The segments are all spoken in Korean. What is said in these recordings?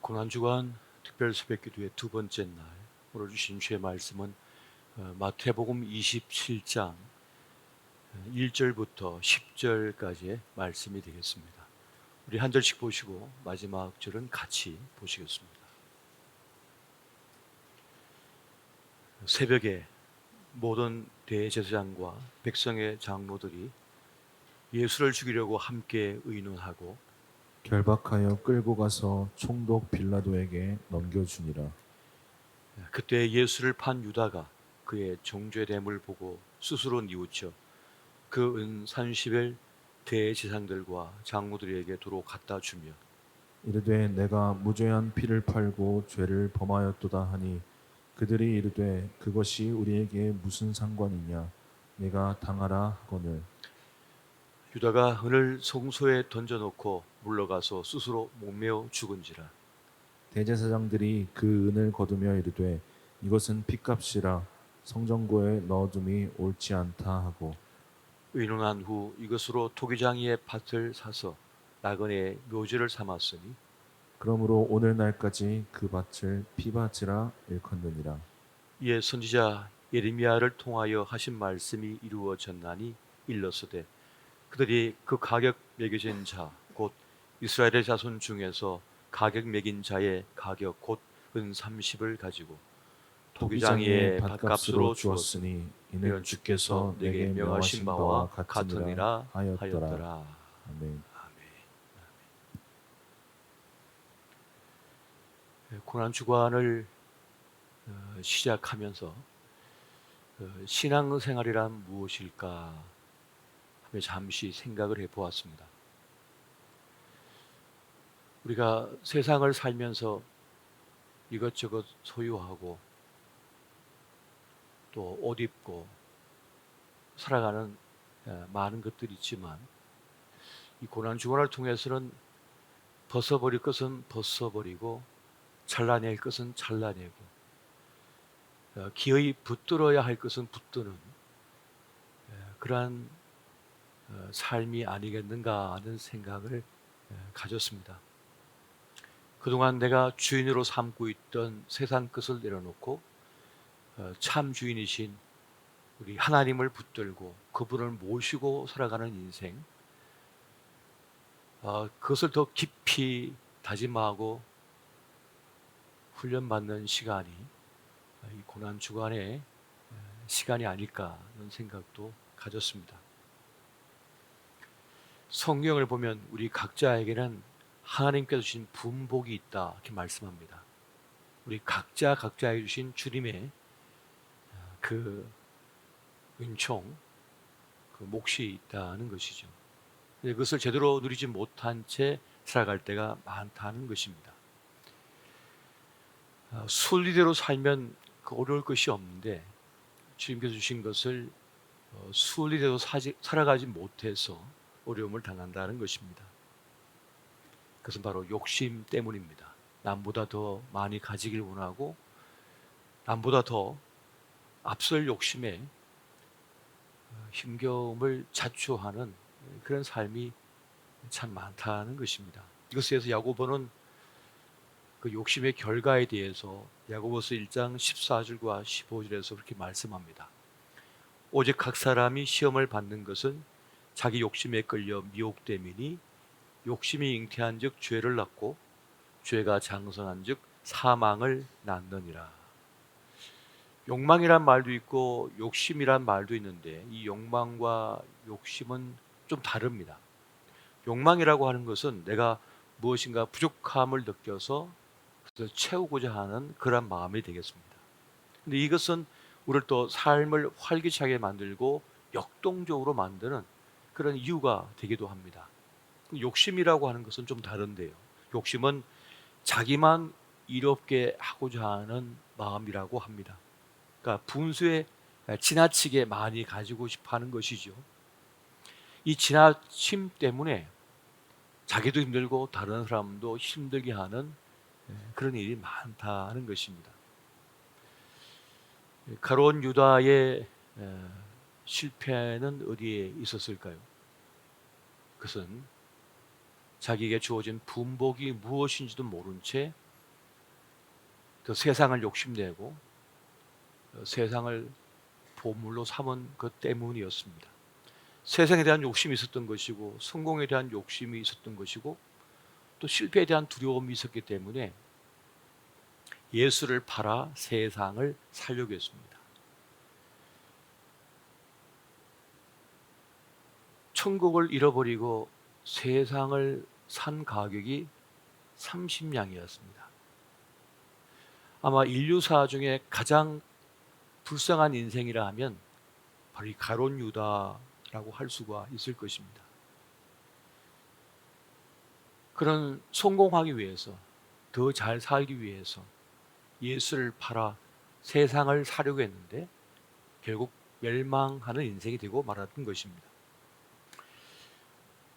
고난주간 특별 새벽기도의 두 번째 날, 오늘 주신 주의 말씀은 마태복음 27장 1절부터 10절까지의 말씀이 되겠습니다. 우리 한 절씩 보시고 마지막 절은 같이 보시겠습니다. 새벽에 모든 대제사장과 백성의 장로들이 예수를 죽이려고 함께 의논하고 결박하여 끌고 가서 총독 빌라도에게 넘겨주니라. 그때 예수를 판 유다가 그의 정죄됨을 보고 스스로 뉘우쳐 그 은 30을 대제사장들과 장로들에게 도로 갖다 주며 이르되 내가 무죄한 피를 팔고 죄를 범하였도다 하니 그들이 이르되 그것이 우리에게 무슨 상관이냐 내가 당하라 하거늘. 유다가 은을 성소에 던져놓고 물러가서 스스로 목매어 죽은지라. 대제사장들이 그 은을 거두며 이르되 이것은 핏값이라 성전고에 넣어둠이 옳지 않다 하고 의논한 후 이것으로 토기장이의 밭을 사서 나그네의 묘지를 삼았으니 그러므로 오늘날까지 그 밭을 피밭이라 일컫느니라. 이에 선지자 예레미야를 통하여 하신 말씀이 이루어졌나니 일렀으되 그들이 그 가격 매겨진 자 곧 이스라엘의 자손 중에서 가격 매긴 자의 가격 곧 은 30을 가지고 토기장의 토기장이의 밭값으로 밭값으로 주었으니 주었으니 이는 이는 주께서 주께서 내게 내게 명하신 명하신 바와 바와 같으니라 같으니라 하였더라. 하였더라. 아멘. 아멘. 고난 주간을 시작하면서 신앙생활이란 무엇일까 하며 잠시 생각을 해보았습니다. 우리가 세상을 살면서 이것저것 소유하고 또 옷 입고 살아가는 많은 것들이 있지만 이 고난 주간을 통해서는 벗어버릴 것은 벗어버리고 잘라낼 것은 잘라내고 기어이 붙들어야 할 것은 붙드는 그러한 삶이 아니겠는가 하는 생각을 가졌습니다. 그동안 내가 주인으로 삼고 있던 세상 것을 내려놓고 참 주인이신 우리 하나님을 붙들고 그분을 모시고 살아가는 인생, 그것을 더 깊이 다짐하고 훈련받는 시간이 이 고난 주간의 시간이 아닐까 하는 생각도 가졌습니다. 성경을 보면 우리 각자에게는 하나님께서 주신 분복이 있다 이렇게 말씀합니다. 우리 각자에 주신 주님의 그 은총, 그 몫이 있다는 것이죠. 근데 그것을 제대로 누리지 못한 채 살아갈 때가 많다는 것입니다. 순리대로 살면 어려울 것이 없는데 주님께서 주신 것을 순리대로 살아가지 못해서 어려움을 당한다는 것입니다. 그것은 바로 욕심 때문입니다. 남보다 더 많이 가지길 원하고 남보다 더 앞설 욕심에 힘겨움을 자초하는 그런 삶이 참 많다는 것입니다. 이것에 대해서 야고보는 그 욕심의 결과에 대해서 야고보서 1장 14절과 15절에서 그렇게 말씀합니다. 오직 각 사람이 시험을 받는 것은 자기 욕심에 끌려 미혹됨이니 욕심이 잉태한즉 죄를 낳고 죄가 장성한즉 사망을 낳느니라. 욕망이란 말도 있고 욕심이란 말도 있는데 이 욕망과 욕심은 좀 다릅니다. 욕망이라고 하는 것은 내가 무엇인가 부족함을 느껴서 그것을 채우고자 하는 그런 마음이 되겠습니다. 근데 이것은 우리를 또 삶을 활기차게 만들고 역동적으로 만드는 그런 이유가 되기도 합니다. 욕심이라고 하는 것은 좀 다른데요. 욕심은 자기만 이롭게 하고자 하는 마음이라고 합니다. 그러니까 분수에 지나치게 많이 가지고 싶어 하는 것이죠. 이 지나침 때문에 자기도 힘들고 다른 사람도 힘들게 하는 그런 일이 많다는 것입니다. 가롯 유다의 실패는 어디에 있었을까요? 그것은 자기에게 주어진 분복이 무엇인지도 모른 채 그 세상을 욕심내고 세상을 보물로 삼은 것 때문이었습니다. 세상에 대한 욕심이 있었던 것이고 성공에 대한 욕심이 있었던 것이고 또 실패에 대한 두려움이 있었기 때문에 예수를 팔아 세상을 살려고 했습니다. 천국을 잃어버리고 세상을 산 가격이 30냥이었습니다. 아마 인류사 중에 가장 불쌍한 인생이라 하면 바로 이 가룟 유다라고 할 수가 있을 것입니다. 그런 성공하기 위해서, 더 잘 살기 위해서 예수를 팔아 세상을 사려고 했는데 결국 멸망하는 인생이 되고 말았던 것입니다.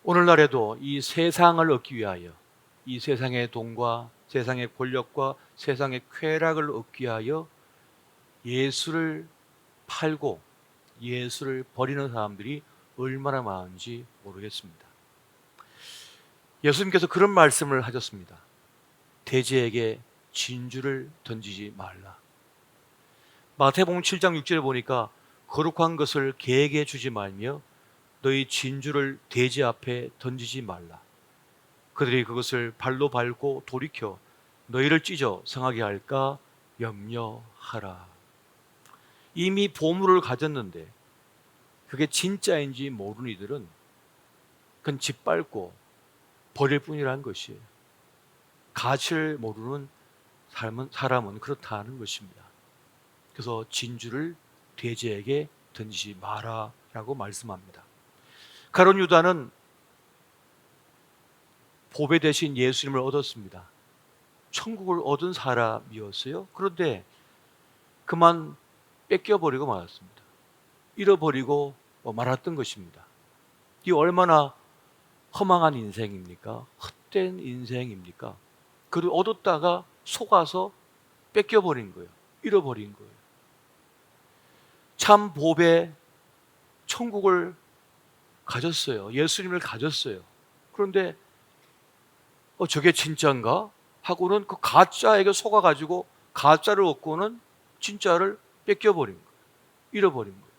오늘날에도 이 세상을 얻기 위하여, 이 세상의 돈과 세상의 권력과 세상의 쾌락을 얻기 위하여 예수를 팔고 예수를 버리는 사람들이 얼마나 많은지 모르겠습니다. 예수님께서 그런 말씀을 하셨습니다. 돼지에게 진주를 던지지 말라. 마태복음 7장 6절에 보니까 거룩한 것을 개에게 주지 말며 너희 진주를 돼지 앞에 던지지 말라. 그들이 그것을 발로 밟고 돌이켜 너희를 찢어 상하게 할까 염려하라. 이미 보물을 가졌는데 그게 진짜인지 모르는 이들은 그건 짓밟고 버릴 뿐이라는 것이에요. 가치를 모르는 사람은 그렇다는 것입니다. 그래서 진주를 돼지에게 던지지 마라 라고 말씀합니다. 가룟 유다는 보배 대신 예수님을 얻었습니다. 천국을 얻은 사람이었어요. 그런데 그만 뺏겨버리고 말았습니다. 잃어버리고 말았던 것입니다. 이 얼마나 허망한 인생입니까? 헛된 인생입니까? 그를 얻었다가 속아서 뺏겨버린 거예요. 잃어버린 거예요. 참 보배 천국을 가졌어요. 예수님을 가졌어요. 그런데 저게 진짜인가? 하고는 그 가짜에게 속아가지고 가짜를 얻고는 진짜를 뺏겨버린 거예요. 잃어버린 거예요.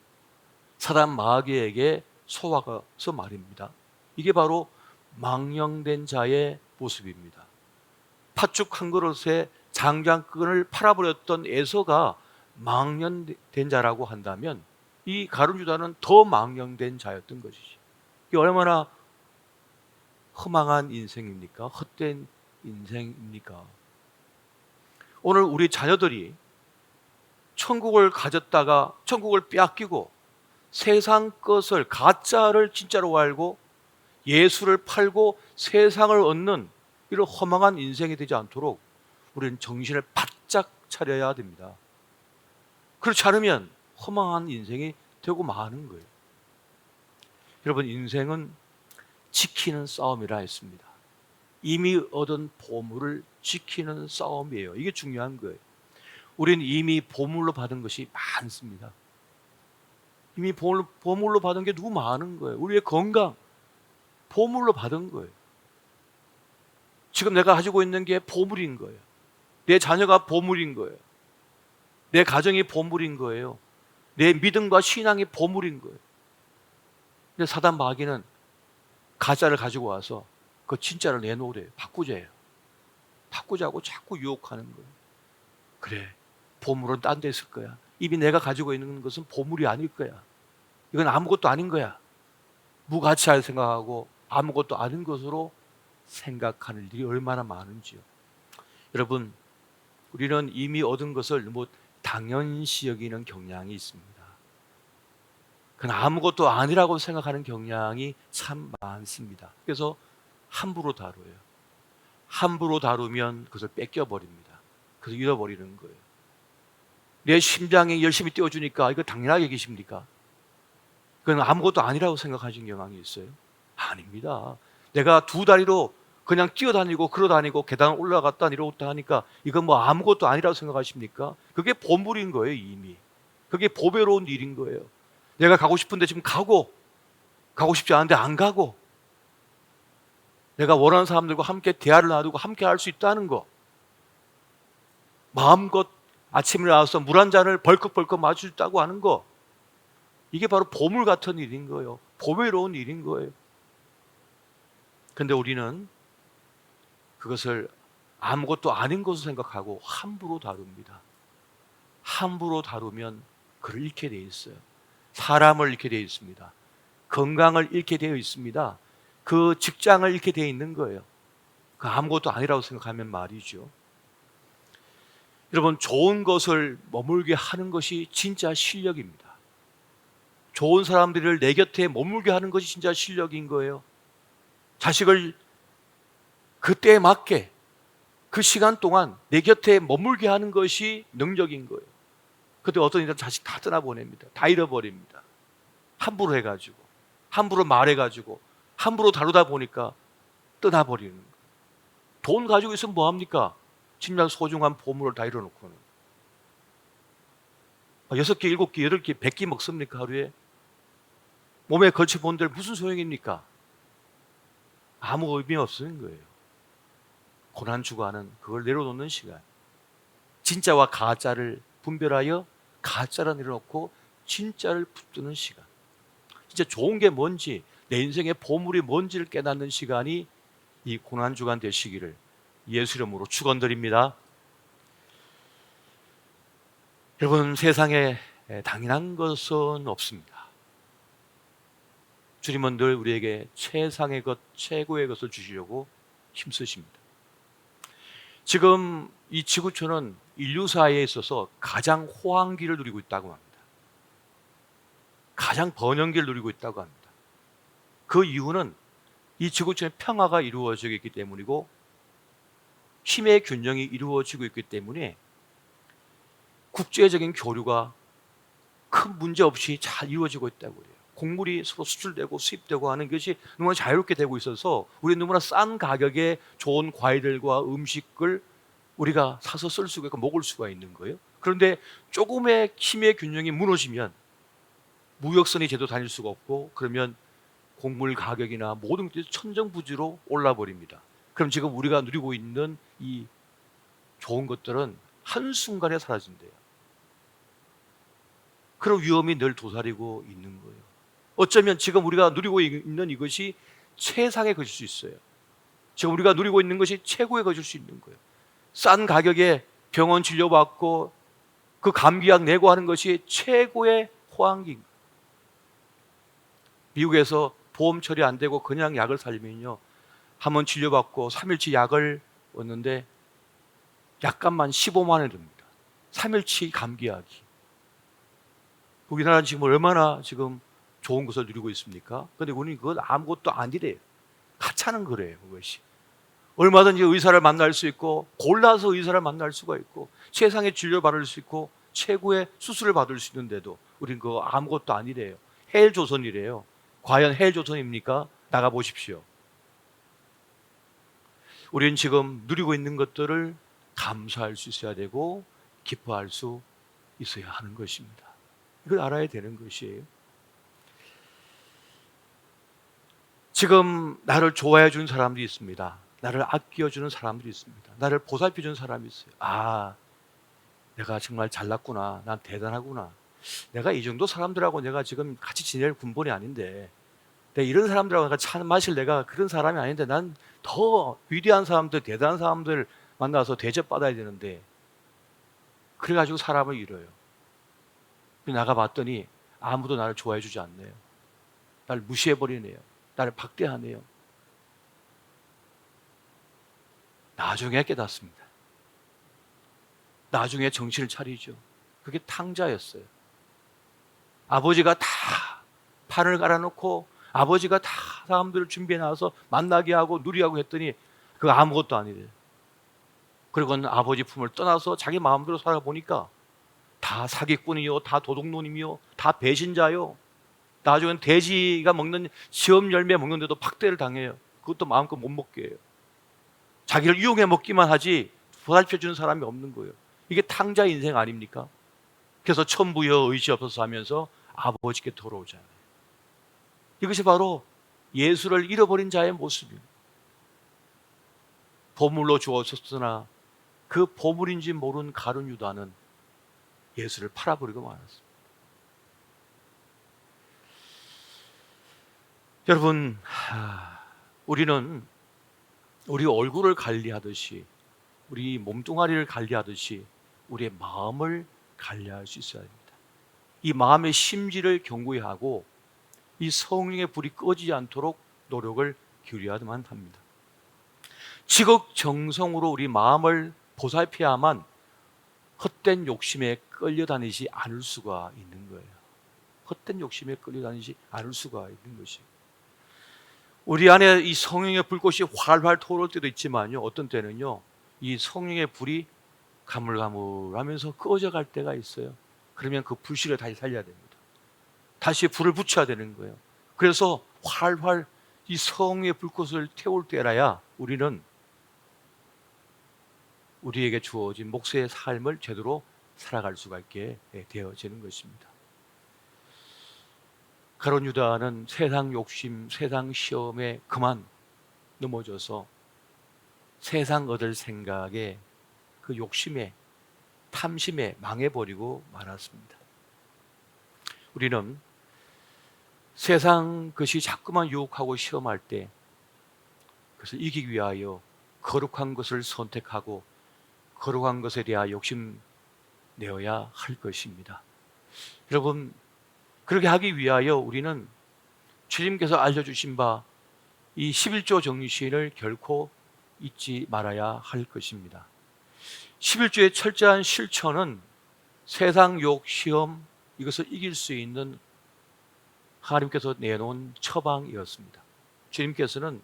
사단 마귀에게 속아서 말입니다. 이게 바로 망령된 자의 모습입니다. 팥죽 한 그릇에 장작끈을 팔아버렸던 에서가 망령된 자라고 한다면 이 가룟 유다는 더 망령된 자였던 것이죠. 이게 얼마나 허망한 인생입니까? 헛된 인생입니까? 오늘 우리 자녀들이 천국을 가졌다가 천국을 빼앗기고 세상 것을 가짜를 진짜로 알고 예수를 팔고 세상을 얻는 이런 허망한 인생이 되지 않도록 우리는 정신을 바짝 차려야 됩니다. 그렇지 않으면 허망한 인생이 되고 마는 거예요. 여러분, 인생은 지키는 싸움이라 했습니다. 이미 얻은 보물을 지키는 싸움이에요. 이게 중요한 거예요. 우리는 이미 보물로 받은 것이 많습니다. 이미 보물로 받은 게 너무 많은 거예요. 우리의 건강 보물로 받은 거예요. 지금 내가 가지고 있는 게 보물인 거예요. 내 자녀가 보물인 거예요. 내 가정이 보물인 거예요. 내 믿음과 신앙이 보물인 거예요. 근데 사단 마귀는 가짜를 가지고 와서 그 진짜를 내놓으래요. 바꾸자요. 바꾸자고 자꾸 유혹하는 거예요. 그래, 보물은 딴 데 있을 거야. 이미 내가 가지고 있는 것은 보물이 아닐 거야. 이건 아무것도 아닌 거야. 무가치할 생각하고 아무것도 아닌 것으로 생각하는 일이 얼마나 많은지요. 여러분, 우리는 이미 얻은 것을 당연시 여기는 경향이 있습니다. 그건 아무것도 아니라고 생각하는 경향이 참 많습니다. 그래서 함부로 다뤄요. 함부로 다루면 그것을 뺏겨버립니다. 그래서 잃어버리는 거예요. 내 심장이 열심히 뛰어주니까 이거 당연하게 여기십니까? 그건 아무것도 아니라고 생각하시는 경향이 있어요. 아닙니다. 내가 두 다리로 그냥 뛰어다니고 걸어다니고 계단 올라갔다 내려왔다 하니까 이건 아무것도 아니라고 생각하십니까? 그게 보물인 거예요. 이미 그게 보배로운 일인 거예요. 내가 가고 싶은데 지금 가고 싶지 않은데 안 가고 내가 원하는 사람들과 함께 대화를 나누고 함께 할 수 있다는 거, 마음껏 아침에 나와서 물 한 잔을 벌컥벌컥 마시다고 하는 거, 이게 바로 보물 같은 일인 거예요. 보배로운 일인 거예요. 근데 우리는 그것을 아무것도 아닌 것으로 생각하고 함부로 다룹니다. 함부로 다루면 그를 잃게 되어 있어요. 사람을 잃게 되어 있습니다. 건강을 잃게 되어 있습니다. 그 직장을 잃게 되어 있는 거예요. 그 아무것도 아니라고 생각하면 말이죠. 여러분, 좋은 것을 머물게 하는 것이 진짜 실력입니다. 좋은 사람들을 내 곁에 머물게 하는 것이 진짜 실력인 거예요. 자식을 그때에 맞게 그 시간 동안 내 곁에 머물게 하는 것이 능력인 거예요. 그때 어떤 이들은 자식 다 떠나보냅니다. 다 잃어버립니다. 함부로 해가지고, 함부로 말해가지고, 함부로 다루다 보니까 떠나버리는 거예요. 돈 가지고 있으면 뭐합니까? 진짜 소중한 보물을 다 잃어놓고는. 6개, 7개, 8개, 100개 먹습니까, 하루에? 몸에 걸쳐본들 무슨 소용입니까? 아무 의미 없는 거예요. 고난주간은 그걸 내려놓는 시간. 진짜와 가짜를 분별하여 가짜를 내려놓고 진짜를 붙드는 시간. 진짜 좋은 게 뭔지, 내 인생의 보물이 뭔지를 깨닫는 시간이 이 고난주간 되시기를 예수 이름으로 축원드립니다. 여러분, 세상에 당연한 것은 없습니다. 주님은 늘 우리에게 최상의 것, 최고의 것을 주시려고 힘쓰십니다. 지금 이 지구촌은 인류사에 있어서 가장 호황기를 누리고 있다고 합니다. 가장 번영기를 누리고 있다고 합니다. 그 이유는 이 지구촌의 평화가 이루어지고 있기 때문이고 힘의 균형이 이루어지고 있기 때문에 국제적인 교류가 큰 문제 없이 잘 이루어지고 있다고 해요. 곡물이 서로 수출되고 수입되고 하는 것이 너무나 자유롭게 되고 있어서 우리 너무나 싼 가격에 좋은 과일들과 음식을 우리가 사서 쓸 수가 있고 먹을 수가 있는 거예요. 그런데 조금의 힘의 균형이 무너지면 무역선이 제대로 다닐 수가 없고 그러면 곡물 가격이나 모든 것들이 천정부지로 올라버립니다. 그럼 지금 우리가 누리고 있는 이 좋은 것들은 한순간에 사라진대요. 그런 위험이 늘 도사리고 있는 거예요. 어쩌면 지금 우리가 누리고 있는 이것이 최상의 것일 수 있어요. 지금 우리가 누리고 있는 것이 최고의 것일 수 있는 거예요. 싼 가격에 병원 진료받고 그 감기약 내고 하는 것이 최고의 호황기인 거예요. 미국에서 보험 처리 안 되고 그냥 약을 살면요, 한번 진료받고 3일치 약을 얻는데 약값만 15만 원이 듭니다. 3일치 감기약이. 우리나라는 지금 얼마나 지금 좋은 것을 누리고 있습니까? 그런데 우리는 그건 아무것도 아니래요. 가차는 거래요, 그것이. 얼마든지 의사를 만날 수 있고 골라서 의사를 만날 수가 있고 최상의 진료 받을 수 있고 최고의 수술을 받을 수 있는데도 우리는 그거 아무것도 아니래요. 헬조선이래요. 과연 헬조선입니까? 나가보십시오. 우리는 지금 누리고 있는 것들을 감사할 수 있어야 되고 기뻐할 수 있어야 하는 것입니다. 이걸 알아야 되는 것이에요. 지금 나를 좋아해 주는 사람들이 있습니다. 나를 아껴주는 사람들이 있습니다. 나를 보살펴주는 사람이 있어요. 아, 내가 정말 잘났구나. 난 대단하구나. 내가 이 정도 사람들하고 내가 지금 같이 지낼 군번이 아닌데 내가 이런 사람들하고 차 마실 내가 그런 사람이 아닌데 난 더 위대한 사람들, 대단한 사람들 만나서 대접받아야 되는데 그래가지고 사람을 잃어요. 나가봤더니 아무도 나를 좋아해 주지 않네요. 나를 무시해버리네요. 나를 박대하네요. 나중에 깨닫습니다. 나중에 정신을 차리죠. 그게 탕자였어요. 아버지가 다 판을 갈아놓고 아버지가 다 사람들을 준비해 놔서 만나게 하고 누리하고 했더니 그거 아무것도 아니래요. 그리고는 아버지 품을 떠나서 자기 마음대로 살아보니까 다 사기꾼이요, 다 도둑놈이요, 다 배신자요. 나중엔 돼지가 먹는 시험 열매 먹는데도 박대를 당해요. 그것도 마음껏 못 먹게 해요. 자기를 이용해 먹기만 하지 보살펴주는 사람이 없는 거예요. 이게 탕자 인생 아닙니까? 그래서 천부여 의지 없어서 하면서 아버지께 돌아오잖아요. 이것이 바로 예수를 잃어버린 자의 모습입니다. 보물로 주었었으나 그 보물인지 모르는 가룟 유다는 예수를 팔아버리고 말았습니다. 여러분, 우리는 우리 얼굴을 관리하듯이, 우리 몸뚱아리를 관리하듯이 우리의 마음을 관리할 수 있어야 합니다. 이 마음의 심지를 견고히 하고 이 성령의 불이 꺼지지 않도록 노력을 기울여야만 합니다. 지극정성으로 우리 마음을 보살펴야만 헛된 욕심에 끌려다니지 않을 수가 있는 거예요. 헛된 욕심에 끌려다니지 않을 수가 있는 것이에요. 우리 안에 이 성령의 불꽃이 활활 타오를 때도 있지만요, 어떤 때는요 이 성령의 불이 가물가물하면서 꺼져갈 때가 있어요. 그러면 그 불씨를 다시 살려야 됩니다. 다시 불을 붙여야 되는 거예요. 그래서 활활 이 성령의 불꽃을 태울 때라야 우리는 우리에게 주어진 목세의 삶을 제대로 살아갈 수가 있게 되어지는 것입니다. 가룟 유다는 세상 욕심, 세상 시험에 그만 넘어져서 세상 얻을 생각에 그 욕심에 탐심에 망해버리고 말았습니다. 우리는 세상 것이 자꾸만 유혹하고 시험할 때 그것을 이기기 위하여 거룩한 것을 선택하고 거룩한 것에 대하여 욕심내어야 할 것입니다. 여러분, 그렇게 하기 위하여 우리는 주님께서 알려주신 바 이 11조 정신을 결코 잊지 말아야 할 것입니다. 11조의 철저한 실천은 세상 욕, 시험 이것을 이길 수 있는 하나님께서 내놓은 처방이었습니다. 주님께서는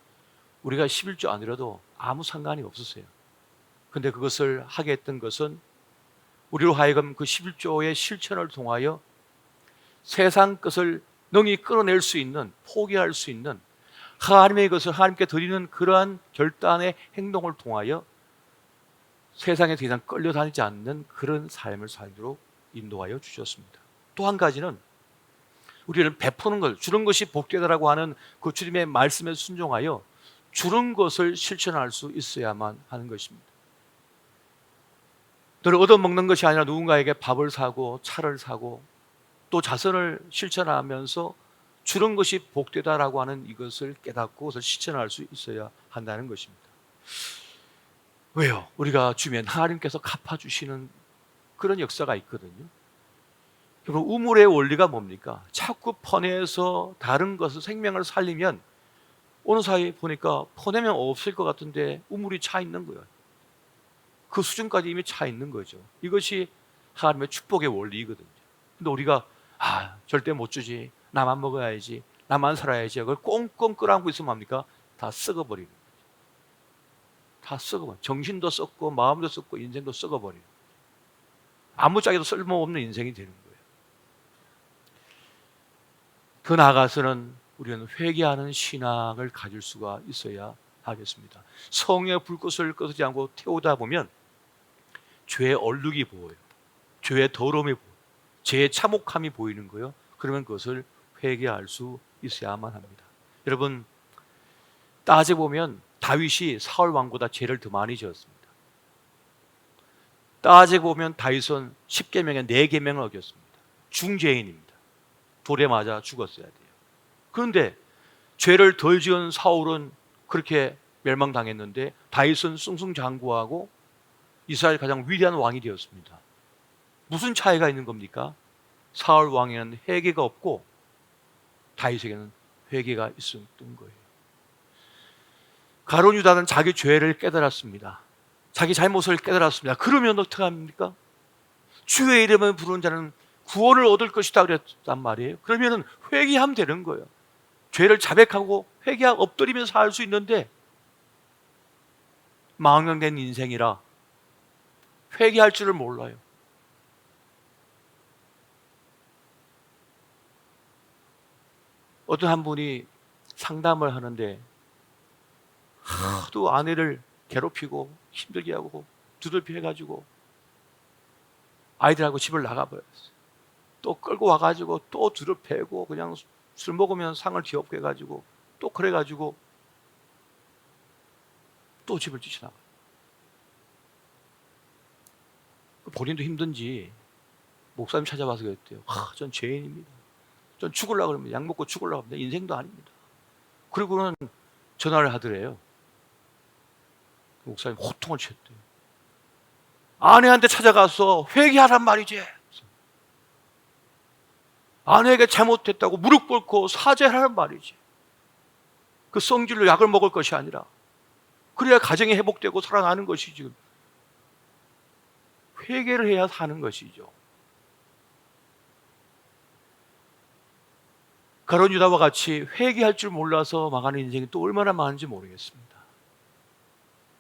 우리가 11조 아니라도 아무 상관이 없으세요. 근데 그것을 하게 했던 것은 우리로 하여금 그 11조의 실천을 통하여 세상 것을 능히 끌어낼 수 있는, 포기할 수 있는 하나님의 것을 하나님께 드리는 그러한 결단의 행동을 통하여 세상에 더 이상 끌려다니지 않는 그런 삶을 살도록 인도하여 주셨습니다. 또 한 가지는 우리는 베푸는 것, 주는 것이 복되다라고 하는 그 주님의 말씀에 순종하여 주는 것을 실천할 수 있어야만 하는 것입니다. 늘 얻어먹는 것이 아니라 누군가에게 밥을 사고 차를 사고 또 자선을 실천하면서 주는 것이 복되다라고 하는 이것을 깨닫고 그것을 실천할 수 있어야 한다는 것입니다. 왜요? 우리가 주면 하나님께서 갚아주시는 그런 역사가 있거든요. 여러분, 우물의 원리가 뭡니까? 자꾸 퍼내서 다른 것을 생명을 살리면 어느 사이 보니까 퍼내면 없을 것 같은데 우물이 차 있는 거예요. 그 수준까지 이미 차 있는 거죠. 이것이 하나님의 축복의 원리이거든요. 근데 우리가 절대 못 주지, 나만 먹어야지, 나만 살아야지 그걸 꽁꽁 끌어안고 있으면 뭡니까? 다 썩어버리는 거죠. 다 썩어버려. 정신도 썩고 마음도 썩고 인생도 썩어버려요. 아무짝에도 쓸모없는 인생이 되는 거예요. 그 나아가서는 우리는 회개하는 신앙을 가질 수가 있어야 하겠습니다. 성령의 불꽃을 꺼지지 않고 태우다 보면 죄의 얼룩이 보여요. 죄의 더러움이 보여요. 죄의 참혹함이 보이는 거예요. 그러면 그것을 회개할 수 있어야만 합니다. 여러분, 따져보면 다윗이 사울 왕보다 죄를 더 많이 지었습니다. 따져보면 다윗은 10계명에 4계명을 어겼습니다. 중죄인입니다. 돌에 맞아 죽었어야 돼요. 그런데 죄를 덜 지은 사울은 그렇게 멸망당했는데 다윗은 승승장구하고 이스라엘 가장 위대한 왕이 되었습니다. 무슨 차이가 있는 겁니까? 사울 왕에는 회개가 없고 다윗에게는 회개가 있었던 거예요. 가룟 유다는 자기 죄를 깨달았습니다. 자기 잘못을 깨달았습니다. 그러면 어떻게 합니까? 주의 이름을 부르는 자는 구원을 얻을 것이다 그랬단 말이에요. 그러면 회개하면 되는 거예요. 죄를 자백하고 회개하고 엎드리면서 살 수 있는데 망령된 인생이라 회개할 줄을 몰라요. 어떤 한 분이 상담을 하는데 하도 아내를 괴롭히고 힘들게 하고 두들겨 해가지고 아이들하고 집을 나가버렸어요. 또 끌고 와가지고 또 두들패고 그냥 술 먹으면 상을 뒤엎게 해가지고 또 그래가지고 또 집을 쫓아나가요. 본인도 힘든지 목사님 찾아와서 그랬대요. 전 죄인입니다. 전 죽으려고 합니다. 약 먹고 죽으려고 합니다. 인생도 아닙니다. 그리고는 전화를 하더래요. 목사님 호통을 쳤대요. 아내한테 찾아가서 회개하란 말이지. 아내에게 잘못했다고 무릎 꿇고 사죄하란 말이지. 그 성질로 약을 먹을 것이 아니라 그래야 가정이 회복되고 살아나는 것이지. 회개를 해야 사는 것이죠. 가룟 유다와 같이 회개할 줄 몰라서 망하는 인생이 또 얼마나 많은지 모르겠습니다.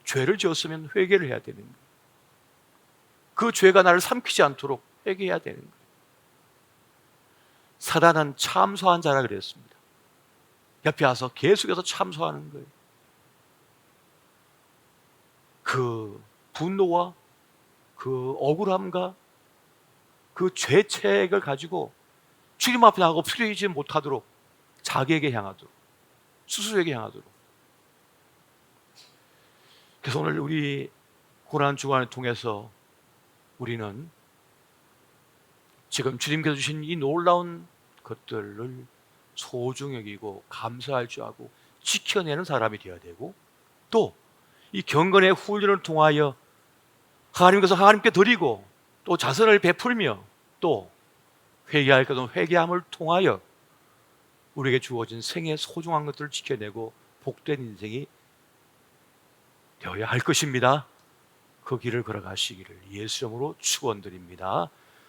죄를 지었으면 회개를 해야 되는 거예요. 그 죄가 나를 삼키지 않도록 회개해야 되는 거예요. 사단은 참소한 자라 그랬습니다. 옆에 와서 계속해서 참소하는 거예요. 그 분노와 그 억울함과 그 죄책을 가지고 주님 앞에 나가고 풀리지 못하도록 자기에게 향하도록, 스스로에게 향하도록. 그래서 오늘 우리 고난 주간을 통해서 우리는 지금 주님께서 주신 이 놀라운 것들을 소중히 여기고 감사할 줄 알고 지켜내는 사람이 되어야 되고, 또 이 경건의 훈련을 통하여 하나님께서 하나님께 드리고 또 자선을 베풀며 또 회개할 것은 회개함을 통하여 우리에게 주어진 생의 소중한 것들을 지켜내고 복된 인생이 되어야 할 것입니다. 그 길을 걸어가시기를 예수 이름으로 축원드립니다.